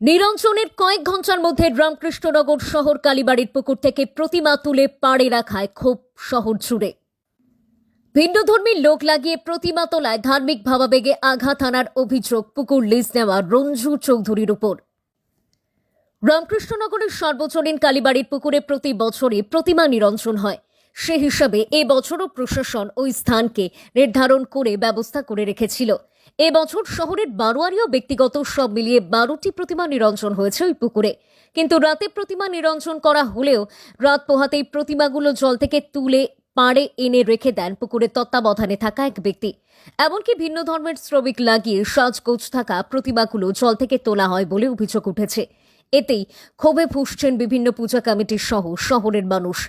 নিরঞ্জনের কয়েক ঘন্টার মধ্যে রামকৃষ্ণনগর শহর কালীবাড়ির পুকুর থেকে প্রতিমা তুলে পাড়ে রাখায় ক্ষোভ শহর জুড়ে। ভিন্নধর্মী লোক লাগিয়ে প্রতিমা তোলায় ধার্মিক ভাবাবেগে আঘাত আনার অভিযোগ পুকুর লিজ নেওয়া রঞ্জু চৌধুরীর উপর। রামকৃষ্ণনগরের সর্বজনীন কালীবাড়ির পুকুরে প্রতি বছরই প্রতিমা নিরঞ্জন হয়। সে হিসাবে এবছরও প্রশাসন ওই স্থানকে নির্ধারণ করে ব্যবস্থা করে রেখেছিল। এবছর শহরের বারোয়ারি ও ব্যক্তিগত সব মিলিয়ে 12টি প্রতিমা নিরঞ্জন হয়েছে ওই পুকুরে। কিন্তু রাতে প্রতিমা নিরঞ্জন করা হলেও রাত পোহাতেই প্রতিমাগুলো জল থেকে তুলে পাড়ে এনে রেখে দেন পুকুরের তত্ত্বাবধানে থাকা এক ব্যক্তি। এমনকি ভিন্ন ধর্মের শ্রমিক লাগিয়ে সাজগোজ থাকা প্রতিমাগুলো জল থেকে তোলা হয় বলে অভিযোগ উঠেছে। এতেই ক্ষোভে ফুঁসছেন বিভিন্ন পূজা কমিটির সহ শহরের মানুষ।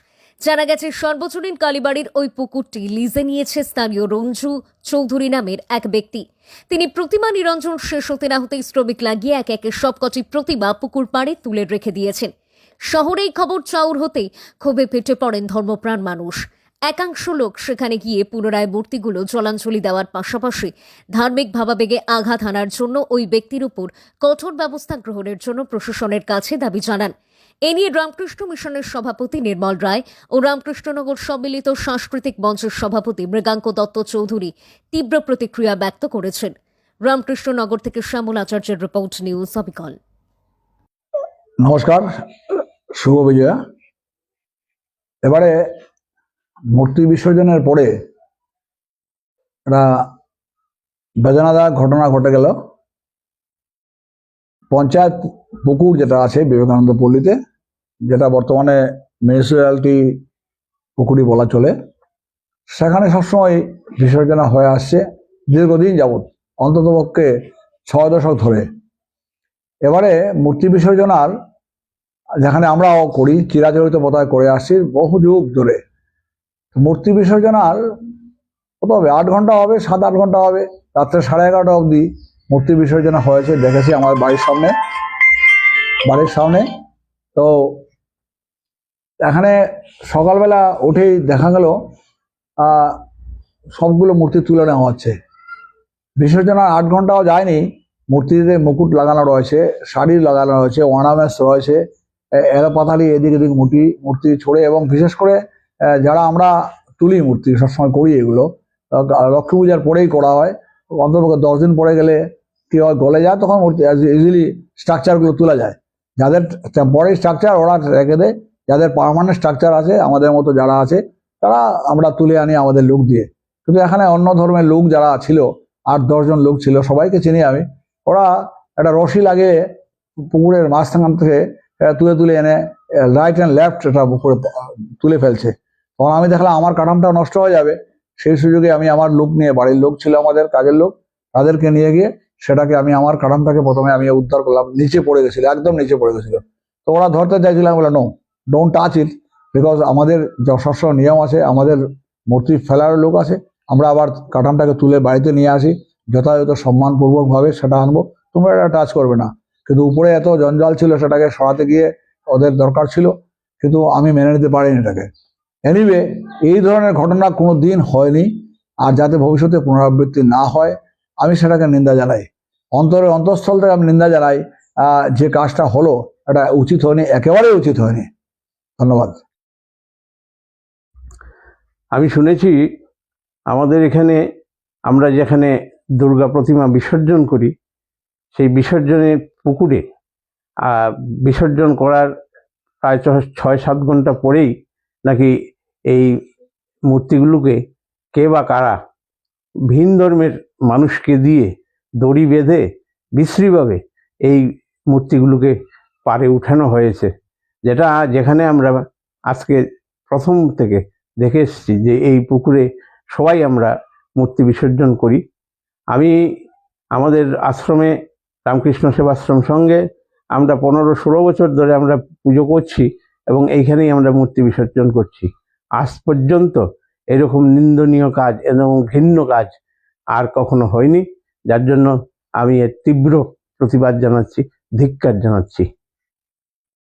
জানা গেছে, সর্বজনীন কালীবাড়ির ওই পুকুরটি লিজে নিয়েছে স্থানীয় রঞ্জু চৌধুরী নামের এক ব্যক্তি। তিনি প্রতিমা নিরঞ্জন শেষ হতে না হতেই শ্রমিক লাগিয়ে একে একে সবকটি প্রতিমা পুকুর পাড়ে তুলে রেখে দিয়েছেন। শহরে এই খবর চাউর হতেই ক্ষোভে ফেটে পড়েন ধর্মপ্রাণ মানুষ। একাংশ লোক সেখানে গিয়ে পুনরায় মূর্তিগুলো জলাঞ্জলি দেওয়ার পাশাপাশি ধার্মিক ভাবাবেগে আঘাত হানার জন্য ওই ব্যক্তির উপর কঠোর ব্যবস্থা গ্রহণের জন্য প্রশাসনের কাছে দাবি জানান। এ নিয়ে রামকৃষ্ণ মিশনের সভাপতি নির্মল রায় ও রামকৃষ্ণনগর সম্মিলিত সাংস্কৃতিক মঞ্চের সভাপতি মৃগাঙ্ক দত্ত চৌধুরী তীব্র প্রতিক্রিয়া ব্যক্ত করেছেন। রামকৃষ্ণনগর থেকে শ্যামল আচার্যের রিপোর্ট, নিউজ অবিকল। নমস্কার, শুভ বিজয়া। এবারে মূর্তি বিসর্জনের পরে একটা বেদনাদায়ক ঘটনা ঘটে গেল। পঞ্চায়েত পুকুর যেটা আছে বিবেকানন্দ পল্লীতে, যেটা বর্তমানে মিউনিসিপ্যালিটি পুকুরই বলা চলে, সেখানে সবসময় বিসর্জনা হয়ে আসছে দীর্ঘদিন যাবৎ, অন্ততপক্ষে 6 দশক ধরে। এবারে মূর্তি বিসর্জনার যেখানে আমরাও করি, চিরাচরিত পথায় করে আসছি বহু যুগ ধরে, মূর্তি বিসর্জনার কত হবে, 8 ঘন্টা হবে, 7-8 ঘন্টা হবে, রাত্রে 11:30 অবধি মূর্তি বিসর্জন হয়েছে, দেখেছি আমার বাড়ির সামনে। তো এখানে সকালবেলা উঠেই দেখা গেল সবগুলো মূর্তি তুলে নেওয়া হচ্ছে। বিসর্জনার 8 ঘন্টাও যায়নি, মূর্তিতে মুকুট লাগানো রয়েছে, শাড়ি লাগানো রয়েছে, অর্নামেন্টস রয়েছে, এলোপাথারি এদিক এদিক মূর্তি ছড়ে। এবং বিশেষ করে যারা আমরা তুলি মূর্তি, সবসময় করি এগুলো, লক্ষ্মী পূজার পরেই করা হয়, অন্ততপক্ষে 10 দিন পরে গেলে কি হয়, গলে যায়, তখন মূর্তি ইজিলি স্ট্রাকচারগুলো তোলা যায়। যাদের টেম্পোরারি স্ট্রাকচার ওরা রেখে দেয়, যাদের পার্মানেন্ট স্ট্রাকচার আছে আমাদের মতো যারা আছে তারা আমরা তুলে আনি আমাদের লোক দিয়ে। কিন্তু এখানে অন্য ধর্মের লোক যারা ছিল, 8-10 জন লোক ছিল, সবাইকে চিনি আমি, ওরা একটা রশি লাগিয়ে পুকুরের মাঝখান থেকে তুলে এনে রাইট অ্যান্ড লেফট এটা পুকুরে তুলে ফেলছে। তখন আমি দেখলাম আমার কাঠামটা নষ্ট হয়ে যাবে, সেই সুযোগে আমি আমার লোক নিয়ে, বাড়ির লোক ছিল আমাদের কাজের লোক, তাদেরকে নিয়ে গিয়ে সেটাকে আমি আমার কাঠামটাকে প্রথমে আমি উদ্ধার করলাম। নিচে পড়ে গেছিল, একদম নিচে পড়ে গেছিল। তো ওরা ধরতে চাইছিলাম, বলে no, don't touch it, because আমাদের যথেষ্ট নিয়ম আছে, আমাদের মূর্তি ফেলার লোক আছে, আমরা আবার কাঠামটাকে তুলে বাড়িতে নিয়ে আসি, যথাযথ সম্মানপূর্বকভাবে সেটা আনবো, তোমরা এটা টাচ করবে না। কিন্তু উপরে এত জঞ্জাল ছিল, সেটাকে সরাতে গিয়ে ওদের দরকার ছিল, কিন্তু আমি মেনে নিতে পারিনি এটাকে। এনিওয়ে, এই ধরনের ঘটনা কোনো দিন হয়নি, আর যাতে ভবিষ্যতে পুনরাবৃত্তি না হয় আমি সেটাকে নিন্দা জানাই, অন্তঃস্থল থেকে আমি নিন্দা জানাই। যে কাজটা হলো এটা উচিত হয়নি, একেবারেই উচিত হয়নি। ধন্যবাদ। আমি শুনেছি আমাদের এখানে আমরা যেখানে দুর্গা প্রতিমা বিসর্জন করি, সেই বিসর্জনের পুকুরে বিসর্জন করার প্রায় 6-7 ঘন্টা পরেই নাকি এই মূর্তিগুলোকে কে বা কারা ভিন ধর্মের মানুষকে দিয়ে দড়ি বেঁধে বিশ্রীভাবে এই মূর্তিগুলোকে পাড়ে উঠানো হয়েছে, যেখানে আমরা আজকে প্রথম থেকে দেখে এসেছি যে এই পুকুরে সবাই আমরা মূর্তি বিসর্জন করি। আমি আমাদের আশ্রমে, রামকৃষ্ণ সেবাশ্রম সঙ্গে আমরা 15-16 বছর ধরে আমরা পুজো করছি এবং এইখানেই আমরা মূর্তি বিসর্জন করছি। আজ পর্যন্ত এরকম নিন্দনীয় কাজ এবং ঘৃণ্য কাজ আর কখনো হয়নি, যার জন্য আমি এর তীব্র প্রতিবাদ জানাচ্ছি, ধিক্কার জানাচ্ছি।